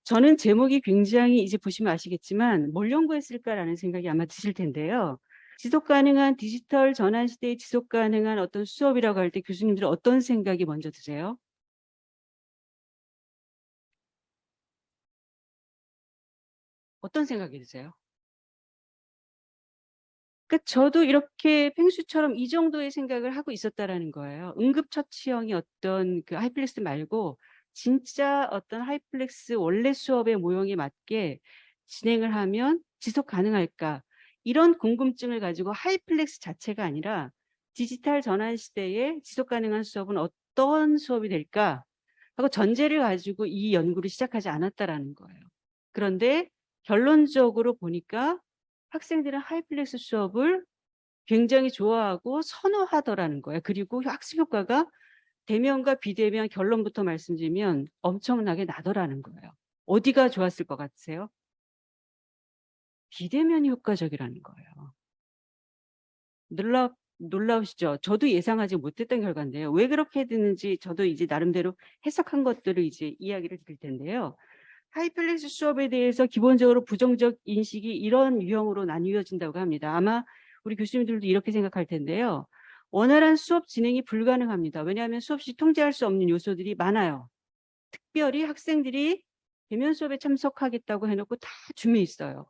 저는 제목이 굉장히 이제 보시면 아시겠지만 뭘 연구했을까라는 생각이 아마 드실 텐데요. 지속 가능한 디지털 전환 시대의 지속 가능한 어떤 수업이라고 할 때 교수님들은 어떤 생각이 먼저 드세요? 어떤 생각이 드세요? 그러니까 저도 이렇게 펭수처럼 이 정도의 생각을 하고 있었다라는 거예요. 응급처치형의 어떤 그 하이플렉스 말고 진짜 어떤 하이플렉스 원래 수업의 모형에 맞게 진행을 하면 지속 가능할까? 이런 궁금증을 가지고 하이플렉스 자체가 아니라 디지털 전환 시대에 지속 가능한 수업은 어떤 수업이 될까? 하고 전제를 가지고 이 연구를 시작하지 않았다라는 거예요. 그런데 결론적으로 보니까 학생들은 하이플렉스 수업을 굉장히 좋아하고 선호하더라는 거예요. 그리고 학습 효과가 대면과 비대면 결론부터 말씀드리면 엄청나게 나더라는 거예요. 어디가 좋았을 것 같으세요? 비대면이 효과적이라는 거예요. 놀라우시죠? 저도 예상하지 못했던 결과인데요. 왜 그렇게 됐는지 저도 이제 나름대로 해석한 것들을 이제 이야기를 드릴 텐데요. 하이플렉스 수업에 대해서 기본적으로 부정적 인식이 이런 유형으로 나뉘어진다고 합니다. 아마 우리 교수님들도 이렇게 생각할 텐데요. 원활한 수업 진행이 불가능합니다. 왜냐하면 수업 시 통제할 수 없는 요소들이 많아요. 특별히 학생들이 대면 수업에 참석하겠다고 해놓고 다 줌에 있어요.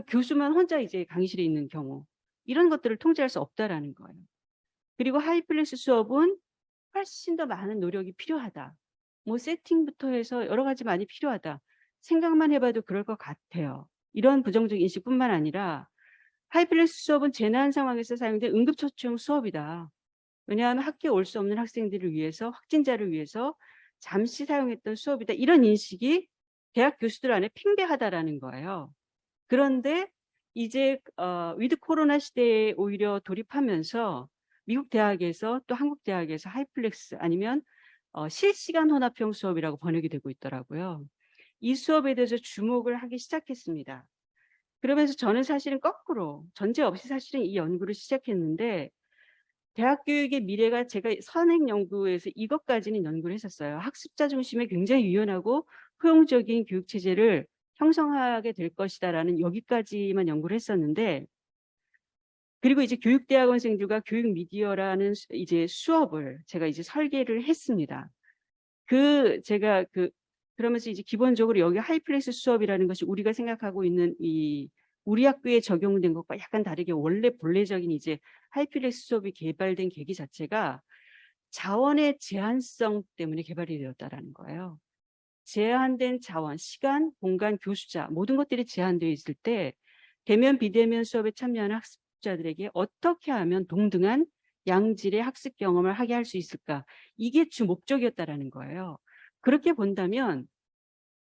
교수만 혼자 이제 강의실에 있는 경우. 이런 것들을 통제할 수 없다라는 거예요. 그리고 하이플렉스 수업은 훨씬 더 많은 노력이 필요하다. 뭐 세팅부터 해서 여러 가지 많이 필요하다. 생각만 해봐도 그럴 것 같아요. 이런 부정적 인식뿐만 아니라 하이플렉스 수업은 재난 상황에서 사용된 응급처치용 수업이다. 왜냐하면 학교에 올 수 없는 학생들을 위해서, 확진자를 위해서 잠시 사용했던 수업이다. 이런 인식이 대학 교수들 안에 팽배하다라는 거예요. 그런데 이제 위드 코로나 시대에 오히려 돌입하면서 미국 대학에서 또 한국 대학에서 하이플렉스 아니면 실시간 혼합형 수업이라고 번역이 되고 있더라고요. 이 수업에 대해서 주목을 하기 시작했습니다. 그러면서 저는 사실은 거꾸로 전제 없이 사실은 이 연구를 시작했는데 대학 교육의 미래가 제가 선행 연구에서 이것까지는 연구를 했었어요. 학습자 중심의 굉장히 유연하고 포용적인 교육 체제를 형성하게 될 것이다라는 여기까지만 연구를 했었는데 그리고 이제 교육대학원생들과 교육 미디어라는 이제 수업을 제가 이제 설계를 했습니다. 제가 그러면서 이제 기본적으로 여기 하이플렉스 수업이라는 것이 우리가 생각하고 있는 우리 학교에 적용된 것과 약간 다르게 원래 본래적인 이제 하이플렉스 수업이 개발된 계기 자체가 자원의 제한성 때문에 개발이 되었다라는 거예요. 제한된 자원, 시간, 공간, 교수자 모든 것들이 제한되어 있을 때 대면 비대면 수업에 참여하는 학습자들에게 어떻게 하면 동등한 양질의 학습 경험을 하게 할 수 있을까? 이게 주 목적이었다라는 거예요. 그렇게 본다면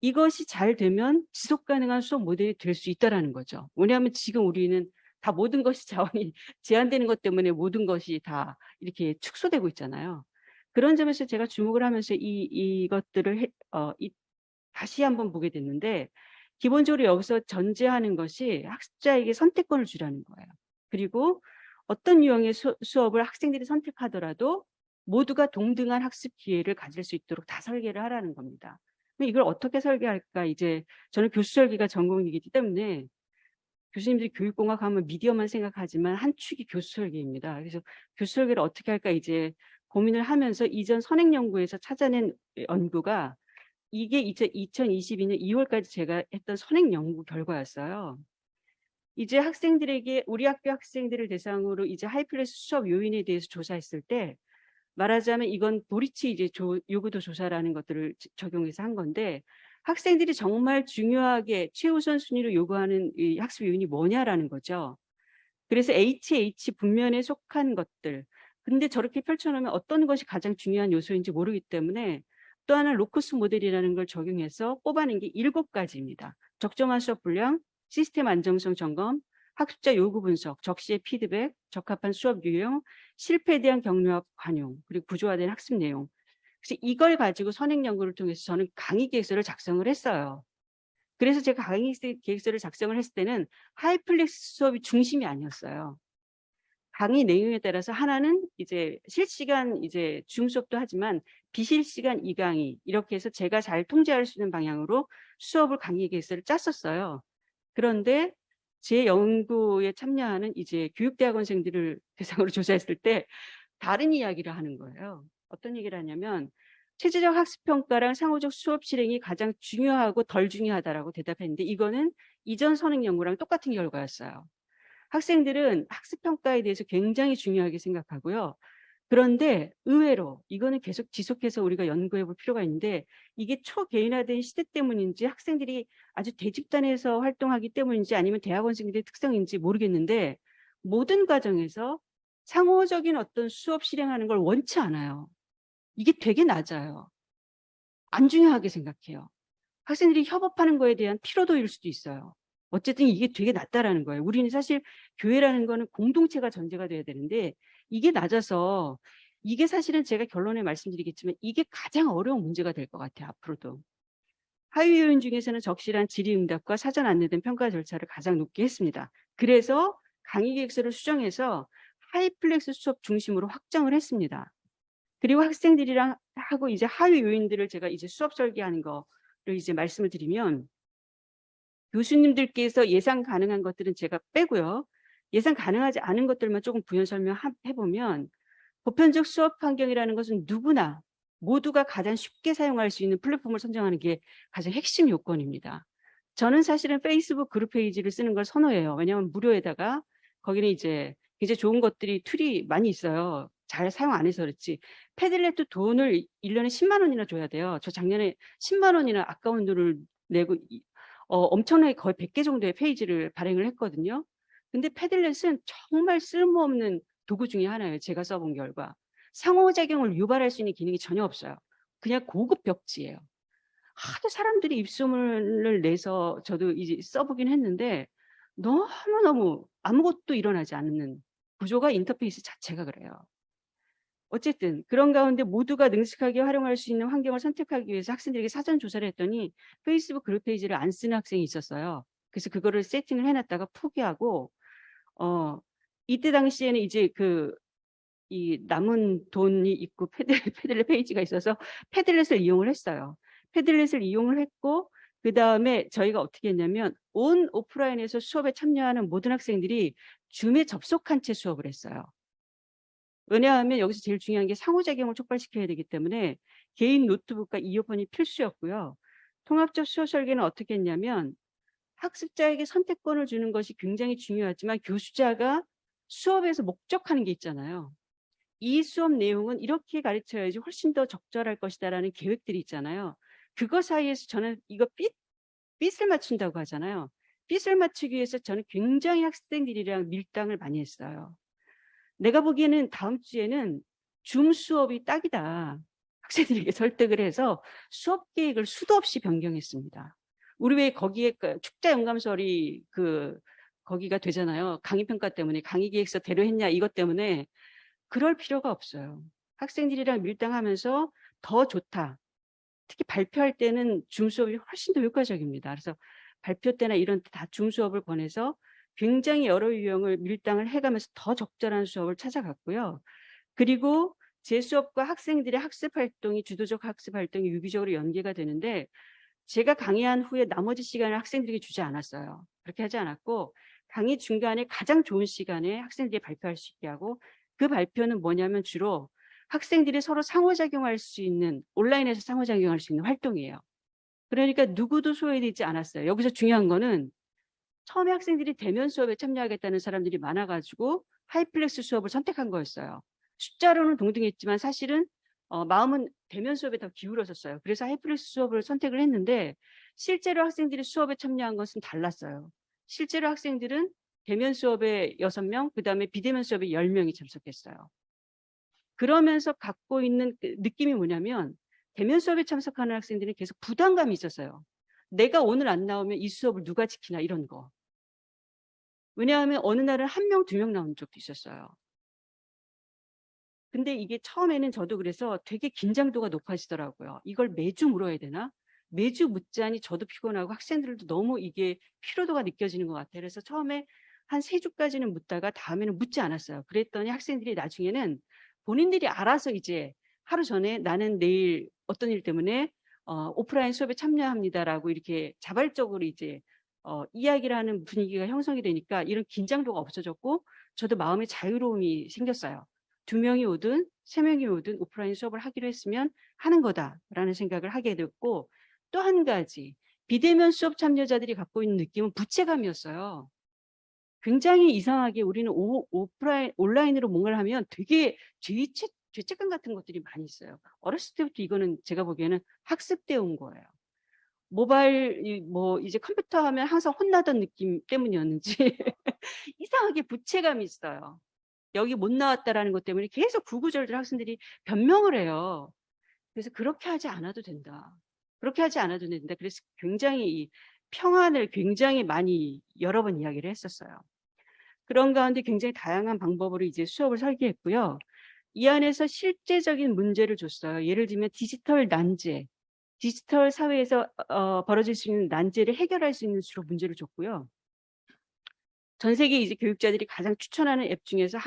이것이 잘 되면 지속 가능한 수업 모델이 될 수 있다라는 거죠. 왜냐하면 지금 우리는 다 모든 것이 자원이 제한되는 것 때문에 모든 것이 다 이렇게 축소되고 있잖아요. 그런 점에서 제가 주목을 하면서 이것들을 다시 한번 보게 됐는데 기본적으로 여기서 전제하는 것이 학습자에게 선택권을 주라는 거예요. 그리고 어떤 유형의 수업을 학생들이 선택하더라도 모두가 동등한 학습 기회를 가질 수 있도록 다 설계를 하라는 겁니다. 이걸 어떻게 설계할까? 이제 저는 교수 설계가 전공이기 때문에 교수님들이 교육공학 하면 미디어만 생각하지만 한 축이 교수 설계입니다. 그래서 교수 설계를 어떻게 할까 이제 고민을 하면서 이전 선행 연구에서 찾아낸 연구가 이게 2022년 2월까지 제가 했던 선행 연구 결과였어요. 이제 학생들에게 우리 학교 학생들을 대상으로 이제 하이플렉스 수업 요인에 대해서 조사했을 때 말하자면 이건 도리치 이제 요구도 조사라는 것들을 적용해서 한 건데 학생들이 정말 중요하게 최우선 순위로 요구하는 이 학습 요인이 뭐냐라는 거죠. 그래서 HH 분면에 속한 것들. 근데 저렇게 펼쳐놓으면 어떤 것이 가장 중요한 요소인지 모르기 때문에 또 하나 로커스 모델이라는 걸 적용해서 뽑아낸 게 7가지입니다. 적정한 수업 분량, 시스템 안정성 점검, 학습자 요구 분석, 적시의 피드백, 적합한 수업 유형, 실패에 대한 격려와 관용, 그리고 구조화된 학습 내용. 그래서 이걸 가지고 선행 연구를 통해서 저는 강의 계획서를 작성을 했어요. 그래서 제가 강의 계획서를 작성을 했을 때는 하이플렉스 수업이 중심이 아니었어요. 강의 내용에 따라서 하나는 이제 실시간 이제 줌 수업도 하지만 비실시간 2강의 이렇게 해서 제가 잘 통제할 수 있는 방향으로 수업을 강의 계획서를 짰었어요. 그런데 제 연구에 참여하는 이제 교육대학원생들을 대상으로 조사했을 때 다른 이야기를 하는 거예요. 어떤 얘기를 하냐면 체제적 학습평가랑 상호적 수업 실행이 가장 중요하고 덜 중요하다라고 대답했는데 이거는 이전 선행 연구랑 똑같은 결과였어요. 학생들은 학습평가에 대해서 굉장히 중요하게 생각하고요. 그런데 의외로 이거는 계속 지속해서 우리가 연구해 볼 필요가 있는데 이게 초개인화된 시대 때문인지 학생들이 아주 대집단에서 활동하기 때문인지 아니면 대학원생들의 특성인지 모르겠는데 모든 과정에서 상호적인 어떤 수업 실행하는 걸 원치 않아요. 이게 되게 낮아요. 안 중요하게 생각해요. 학생들이 협업하는 거에 대한 피로도일 수도 있어요. 어쨌든 이게 되게 낮다라는 거예요. 우리는 사실 교회라는 거는 공동체가 전제가 돼야 되는데 이게 낮아서 이게 사실은 제가 결론에 말씀드리겠지만 이게 가장 어려운 문제가 될 것 같아요. 앞으로도. 하위 요인 중에서는 적실한 질의응답과 사전 안내된 평가 절차를 가장 높게 했습니다. 그래서 강의 계획서를 수정해서 하이플렉스 수업 중심으로 확정을 했습니다. 그리고 학생들이랑 하고 이제 하위 요인들을 제가 이제 수업 설계하는 거를 이제 말씀을 드리면 교수님들께서 예상 가능한 것들은 제가 빼고요. 예상 가능하지 않은 것들만 조금 부연 설명해보면 보편적 수업 환경이라는 것은 누구나 모두가 가장 쉽게 사용할 수 있는 플랫폼을 선정하는 게 가장 핵심 요건입니다. 저는 사실은 페이스북 그룹 페이지를 쓰는 걸 선호해요. 왜냐하면 무료에다가 거기는 이제 좋은 것들이 툴이 많이 있어요. 잘 사용 안 해서 그렇지. 패들렛도 돈을 1년에 10만 원이나 줘야 돼요. 저 작년에 10만 원이나 아까운 돈을 내고 엄청나게 거의 100개 정도의 페이지를 발행을 했거든요. 근데 패들렛은 정말 쓸모없는 도구 중에 하나예요. 제가 써본 결과. 상호작용을 유발할 수 있는 기능이 전혀 없어요. 그냥 고급 벽지예요. 하도 사람들이 입소문을 내서 저도 이제 써보긴 했는데 너무너무 아무것도 일어나지 않는 구조가 인터페이스 자체가 그래요. 어쨌든 그런 가운데 모두가 능숙하게 활용할 수 있는 환경을 선택하기 위해서 학생들에게 사전 조사를 했더니 페이스북 그룹 페이지를 안 쓰는 학생이 있었어요. 그래서 그거를 세팅을 해놨다가 포기하고 이때 당시에는 이제 이 남은 돈이 있고 패들렛 페이지가 있어서 패들렛을 이용을 했어요. 패들렛을 이용을 했고 그 다음에 저희가 어떻게 했냐면 온 오프라인에서 수업에 참여하는 모든 학생들이 줌에 접속한 채 수업을 했어요. 왜냐하면 여기서 제일 중요한 게 상호작용을 촉발시켜야 되기 때문에 개인 노트북과 이어폰이 필수였고요. 통합적 수업 설계는 어떻게 했냐면 학습자에게 선택권을 주는 것이 굉장히 중요하지만 교수자가 수업에서 목적하는 게 있잖아요. 이 수업 내용은 이렇게 가르쳐야지 훨씬 더 적절할 것이다라는 계획들이 있잖아요. 그거 사이에서 저는 이거 빗을 맞춘다고 하잖아요. 빗을 맞추기 위해서 저는 굉장히 학생들이랑 밀당을 많이 했어요. 내가 보기에는 다음 주에는 줌 수업이 딱이다. 학생들에게 설득을 해서 수업 계획을 수도 없이 변경했습니다. 우리 왜 거기에 축자 영감설이 거기가 되잖아요. 강의 평가 때문에 강의 계획서 대로 했냐 이것 때문에 그럴 필요가 없어요. 학생들이랑 밀당하면서 더 좋다. 특히 발표할 때는 줌 수업이 훨씬 더 효과적입니다. 그래서 발표 때나 이런 때 다 줌 수업을 권해서 굉장히 여러 유형을 밀당을 해가면서 더 적절한 수업을 찾아갔고요. 그리고 제 수업과 학생들의 학습 활동이 주도적 학습 활동이 유기적으로 연계가 되는데 제가 강의한 후에 나머지 시간을 학생들에게 주지 않았어요. 그렇게 하지 않았고 강의 중간에 가장 좋은 시간에 학생들이 발표할 수 있게 하고 그 발표는 뭐냐면 주로 학생들이 서로 상호작용할 수 있는 온라인에서 상호작용할 수 있는 활동이에요. 그러니까 누구도 소외되지 않았어요. 여기서 중요한 거는 처음에 학생들이 대면 수업에 참여하겠다는 사람들이 많아가지고 하이플렉스 수업을 선택한 거였어요. 숫자로는 동등했지만 사실은 마음은 대면 수업에 더 기울어졌어요. 그래서 하이플렉스 수업을 선택을 했는데 실제로 학생들이 수업에 참여한 것은 달랐어요. 실제로 학생들은 대면 수업에 6명, 그 다음에 비대면 수업에 10명이 참석했어요. 그러면서 갖고 있는 느낌이 뭐냐면 대면 수업에 참석하는 학생들은 계속 부담감이 있었어요. 내가 오늘 안 나오면 이 수업을 누가 지키나 이런 거. 왜냐하면 어느 날은 1명, 2명 나온 적도 있었어요. 근데 이게 처음에는 저도 그래서 되게 긴장도가 높아지더라고요. 이걸 매주 물어야 되나? 매주 묻자니 저도 피곤하고 학생들도 너무 이게 피로도가 느껴지는 것 같아요. 그래서 처음에 한 3주까지는 묻다가 다음에는 묻지 않았어요. 그랬더니 학생들이 나중에는 본인들이 알아서 이제 하루 전에 나는 내일 어떤 일 때문에 오프라인 수업에 참여합니다라고 이렇게 자발적으로 이제 이야기를 하는 분위기가 형성이 되니까 이런 긴장도가 없어졌고 저도 마음의 자유로움이 생겼어요. 2명이 오든 3명이 오든 오프라인 수업을 하기로 했으면 하는 거다라는 생각을 하게 됐고, 또 한 가지 비대면 수업 참여자들이 갖고 있는 느낌은 부채감이었어요. 굉장히 이상하게 우리는 온라인으로 뭔가를 하면 되게 죄책감 같은 것들이 많이 있어요. 어렸을 때부터 이거는 제가 보기에는 학습되어 온 거예요. 모바일 뭐 이제 컴퓨터 하면 항상 혼나던 느낌 때문이었는지 이상하게 부채감이 있어요. 여기 못 나왔다라는 것 때문에 계속 구구절절 학생들이 변명을 해요. 그래서 그렇게 하지 않아도 된다. 그렇게 하지 않아도 된다. 그래서 굉장히 이 평안을 굉장히 많이 여러 번 이야기를 했었어요. 그런 가운데 굉장히 다양한 방법으로 이제 수업을 설계했고요. 이 안에서 실제적인 문제를 줬어요. 예를 들면 디지털 난제, 디지털 사회에서 벌어질 수 있는 난제를 해결할 수 있는 수로 문제를 줬고요. 전 세계 이제 교육자들이 가장 추천하는 앱 중에서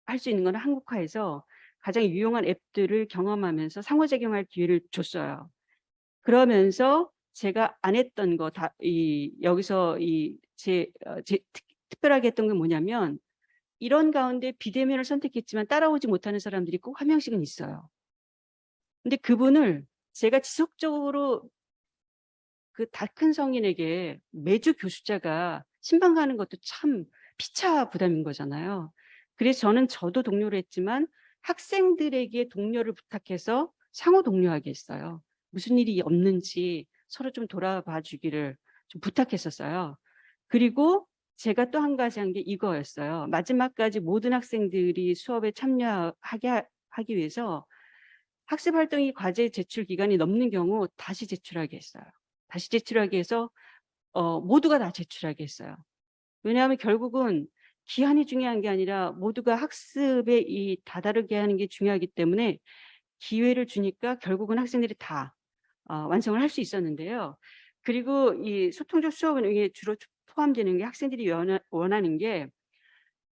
할 수 있는 건 한국화해서 가장 유용한 앱들을 경험하면서 상호작용할 기회를 줬어요. 그러면서 제가 안 했던 거 여기서 특별하게 했던 게 뭐냐면, 이런 가운데 비대면을 선택했지만 따라오지 못하는 사람들이 꼭 한 명씩은 있어요. 근데 그분을 제가 지속적으로 그 다 큰 성인에게 매주 교수자가 신방 가는 것도 참 피차 부담인 거잖아요. 그래서 저도 동료를 했지만 학생들에게 동료를 부탁해서 상호 동료하게 했어요. 무슨 일이 없는지 서로 좀 돌아봐 주기를 좀 부탁했었어요. 그리고 제가 또 한 가지 한 게 이거였어요. 마지막까지 모든 학생들이 수업에 하기 위해서 학습 활동이 과제 제출 기간이 넘는 경우 다시 제출하게 했어요. 다시 제출하게 해서 모두가 다 제출하게 했어요. 왜냐하면 결국은 기한이 중요한 게 아니라 모두가 학습에 다다르게 하는 게 중요하기 때문에 기회를 주니까 결국은 학생들이 다 완성을 할 수 있었는데요. 그리고 이 소통적 수업은 이게 주로 포함되는 게, 학생들이 원하는 게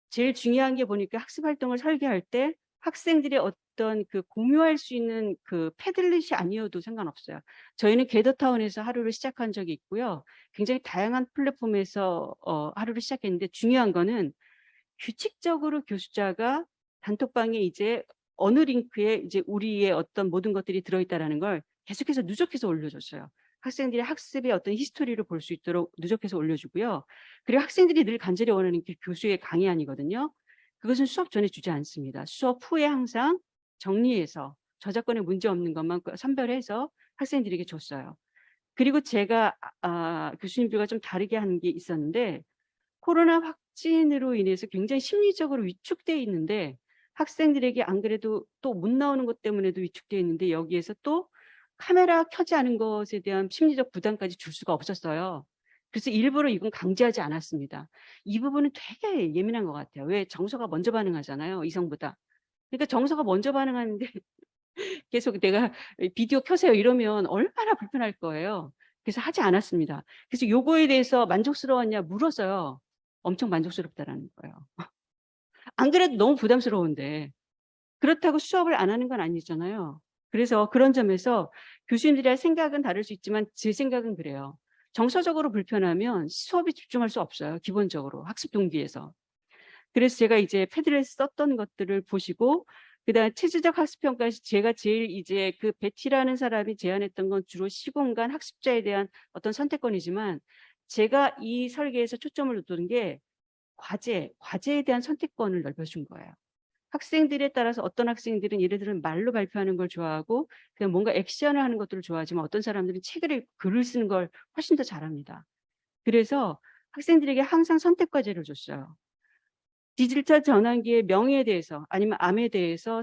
제일 중요한 게 보니까 학습 활동을 설계할 때 학생들이 어떤 그 공유할 수 있는 그 패들릿이 아니어도 상관없어요. 저희는 게더타운에서 하루를 시작한 적이 있고요. 굉장히 다양한 플랫폼에서 하루를 시작했는데, 중요한 거는 규칙적으로 교수자가 단톡방에 이제 어느 링크에 이제 우리의 어떤 모든 것들이 들어있다라는 걸 계속해서 누적해서 올려줬어요. 학생들이 학습의 어떤 히스토리를 볼 수 있도록 누적해서 올려주고요. 그리고 학생들이 늘 간절히 원하는 게 교수의 강의안이거든요. 그것은 수업 전에 주지 않습니다. 수업 후에 항상 정리해서 저작권에 문제 없는 것만 선별해서 학생들에게 줬어요. 그리고 제가 교수님들과 좀 다르게 하는 게 있었는데, 코로나 확진으로 인해서 굉장히 심리적으로 위축되어 있는데, 학생들에게 안 그래도 또 못 나오는 것 때문에도 위축되어 있는데, 여기에서 또 카메라 켜지 않은 것에 대한 심리적 부담까지 줄 수가 없었어요. 그래서 일부러 이건 강제하지 않았습니다. 이 부분은 되게 예민한 것 같아요. 왜? 정서가 먼저 반응하잖아요, 이성보다. 그러니까 정서가 먼저 반응하는데 계속 내가 비디오 켜세요 이러면 얼마나 불편할 거예요. 그래서 하지 않았습니다. 그래서 요거에 대해서 만족스러웠냐 물었어요. 엄청 만족스럽다라는 거예요. 안 그래도 너무 부담스러운데. 그렇다고 수업을 안 하는 건 아니잖아요. 그래서 그런 점에서 교수님들의 생각은 다를 수 있지만 제 생각은 그래요. 정서적으로 불편하면 수업에 집중할 수 없어요. 기본적으로 학습 동기에서. 그래서 제가 이제 패드를 썼던 것들을 보시고, 그다음 체질적 학습평가에서 제가 제일 이제 그 베티라는 사람이 제안했던 건 주로 시공간 학습자에 대한 어떤 선택권이지만, 제가 이 설계에서 초점을 두는 게 과제에 대한 선택권을 넓혀준 거예요. 학생들에 따라서 어떤 학생들은 예를 들면 말로 발표하는 걸 좋아하고 그냥 뭔가 액션을 하는 것들을 좋아하지만, 어떤 사람들은 책을 읽고 글을 쓰는 걸 훨씬 더 잘합니다. 그래서 학생들에게 항상 선택 과제를 줬어요. 디지털 전환기의 명예에 대해서 아니면 암에 대해서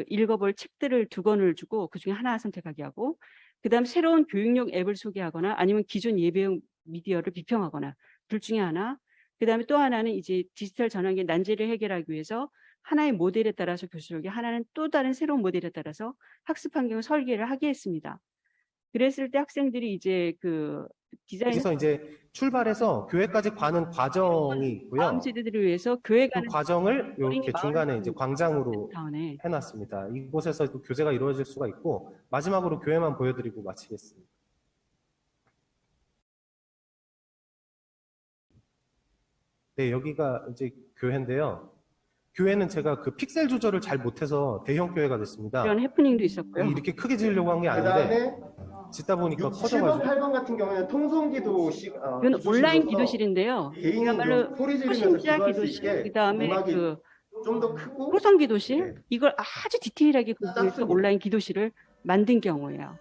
읽어볼 책들을 2권을 주고 그중에 하나 선택하게 하고, 그다음 새로운 교육용 앱을 소개하거나 아니면 기존 예배용 미디어를 비평하거나, 둘 중에 하나. 그다음에 또 하나는 이제 디지털 전환기의 난제를 해결하기 위해서 하나의 모델에 따라서 교수에게, 하나는 또 다른 새로운 모델에 따라서 학습 환경을 설계를 하게 했습니다. 그랬을 때 학생들이 이제 그 디자인 여기서 이제 출발해서 교회까지 가는 과정이 있고요. 다음 세대들을 위해서 교회 그 가는 과정을 어린이 이렇게 마을 중간에 이제 광장으로 타운에 해놨습니다. 이곳에서 또 교제가 이루어질 수가 있고, 마지막으로 교회만 보여드리고 마치겠습니다. 네, 여기가 이제 교회인데요. 교회는 제가 그 픽셀 조절을 잘 못해서 대형 교회가 됐습니다. 이런 해프닝도 있었고요. 이렇게 크게 지으려고 한 게 아닌데 짓다 보니까 7번, 커져가지고 8번 같은 경우에는 통성기도식 이건 온라인 기도실인데요. 개인이 그야말로 좀 소리 지르면서 초신자 기도할 수 기도실, 있게 그다음에 음악이 그 좀 더 크고 호성 기도실, 네. 이걸 아주 디테일하게 구성해서 작습니다. 온라인 기도실을 만든 경우예요.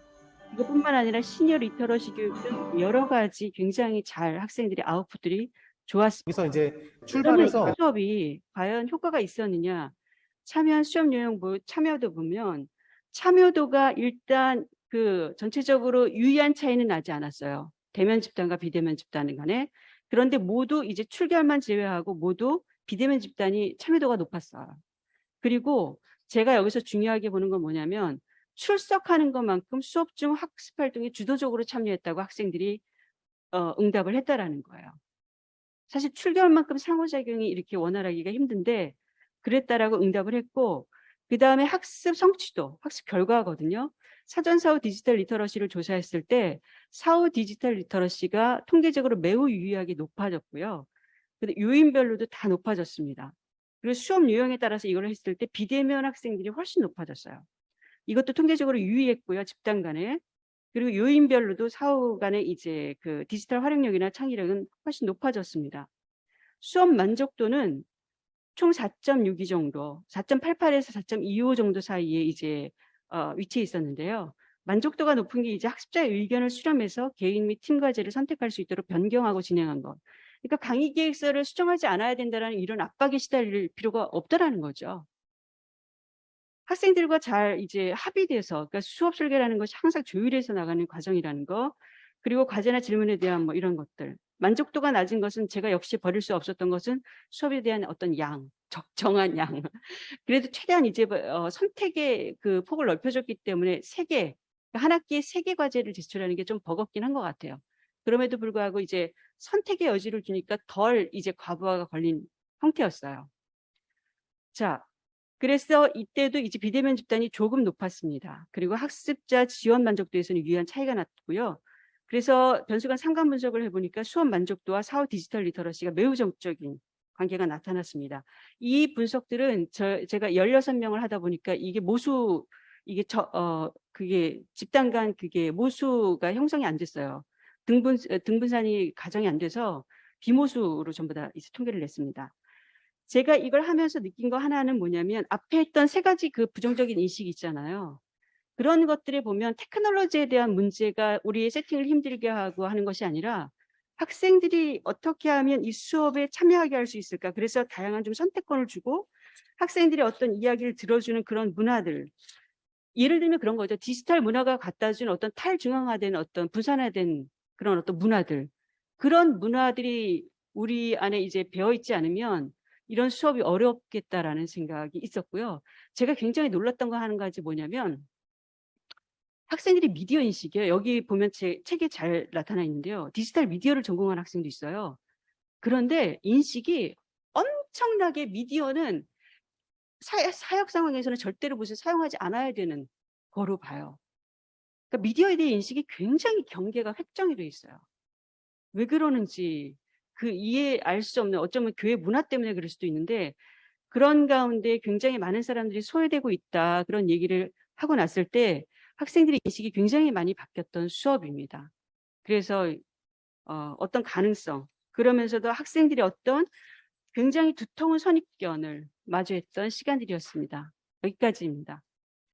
이것뿐만 아니라 시니어 리터러시 교육 등 여러 가지 굉장히 잘 학생들의 아웃풋들이 좋았습니다. 여기서 이제 그러면 출발해서 이 수업이 과연 효과가 있었느냐? 참여한 수업 요령 참여도 보면 참여도가 일단 그 전체적으로 유의한 차이는 나지 않았어요. 대면 집단과 비대면 집단 간에. 그런데 모두 이제 출결만 제외하고 모두 비대면 집단이 참여도가 높았어요. 그리고 제가 여기서 중요하게 보는 건 뭐냐면 출석하는 것만큼 수업 중 학습 활동에 주도적으로 참여했다고 학생들이 응답을 했다라는 거예요. 사실 출결만큼 상호작용이 이렇게 원활하기가 힘든데 그랬다라고 응답을 했고, 그 다음에 학습 성취도, 학습 결과거든요. 사전 사후 디지털 리터러시를 조사했을 때 사후 디지털 리터러시가 통계적으로 매우 유의하게 높아졌고요. 근데 요인별로도 다 높아졌습니다. 그리고 수업 유형에 따라서 이걸 했을 때 비대면 학생들이 훨씬 높아졌어요. 이것도 통계적으로 유의했고요, 집단 간에. 그리고 요인별로도 사후 간에 이제 그 디지털 활용력이나 창의력은 훨씬 높아졌습니다. 수업 만족도는 총 4.62 정도, 4.88에서 4.25 정도 사이에 이제 위치해 있었는데요. 만족도가 높은 게 이제 학습자의 의견을 수렴해서 개인 및 팀 과제를 선택할 수 있도록 변경하고 진행한 것. 그러니까 강의 계획서를 수정하지 않아야 된다는 이런 압박에 시달릴 필요가 없다라는 거죠. 학생들과 잘 이제 합의돼서, 그러니까 수업 설계라는 것이 항상 조율해서 나가는 과정이라는 거, 그리고 과제나 질문에 대한 뭐 이런 것들. 만족도가 낮은 것은 제가 역시 버릴 수 없었던 것은 수업에 대한 어떤 양, 적정한 양. 그래도 최대한 이제 선택의 그 폭을 넓혀줬기 때문에 3개, 한 학기에 3개 과제를 제출하는 게 좀 버겁긴 한 것 같아요. 그럼에도 불구하고 이제 선택의 여지를 주니까 덜 이제 과부하가 걸린 형태였어요. 자, 그래서 이때도 이제 비대면 집단이 조금 높았습니다. 그리고 학습자 지원 만족도에서는 유의한 차이가 났고요. 그래서 변수간 상관 분석을 해보니까 수업 만족도와 사후 디지털 리터러시가 매우 정적인 관계가 나타났습니다. 이 분석들은 제가 16명을 하다 보니까 이게 모수, 이게 그게 집단 간 그게 모수가 형성이 안 됐어요. 등분산이 가정이 안 돼서 비모수로 전부 다 이제 통계를 냈습니다. 제가 이걸 하면서 느낀 거 하나는 뭐냐면 앞에 했던 3가지 그 부정적인 인식이 있잖아요. 그런 것들에 보면 테크놀로지에 대한 문제가 우리의 세팅을 힘들게 하고 하는 것이 아니라 학생들이 어떻게 하면 이 수업에 참여하게 할 수 있을까. 그래서 다양한 좀 선택권을 주고 학생들이 어떤 이야기를 들어주는 그런 문화들. 예를 들면 그런 거죠. 디지털 문화가 갖다 준 어떤 탈중앙화된 어떤 분산화된 그런 어떤 문화들. 그런 문화들이 우리 안에 이제 배어있지 않으면 이런 수업이 어렵겠다라는 생각이 있었고요. 제가 굉장히 놀랐던 거 한 가지 뭐냐면 학생들이 미디어 인식이에요. 여기 보면 제 책에 잘 나타나 있는데요. 디지털 미디어를 전공한 학생도 있어요. 그런데 인식이 엄청나게 미디어는 사역 상황에서는 절대로 무슨 사용하지 않아야 되는 거로 봐요. 그러니까 미디어에 대한 인식이 굉장히 경계가 획정이 돼 있어요. 왜 그러는지 그 이해할 수 없는, 어쩌면 교회 문화 때문에 그럴 수도 있는데 그런 가운데 굉장히 많은 사람들이 소외되고 있다, 그런 얘기를 하고 났을 때 학생들의 인식이 굉장히 많이 바뀌었던 수업입니다. 그래서 어떤 가능성, 그러면서도 학생들이 어떤 굉장히 두터운 선입견을 마주했던 시간들이었습니다. 여기까지입니다.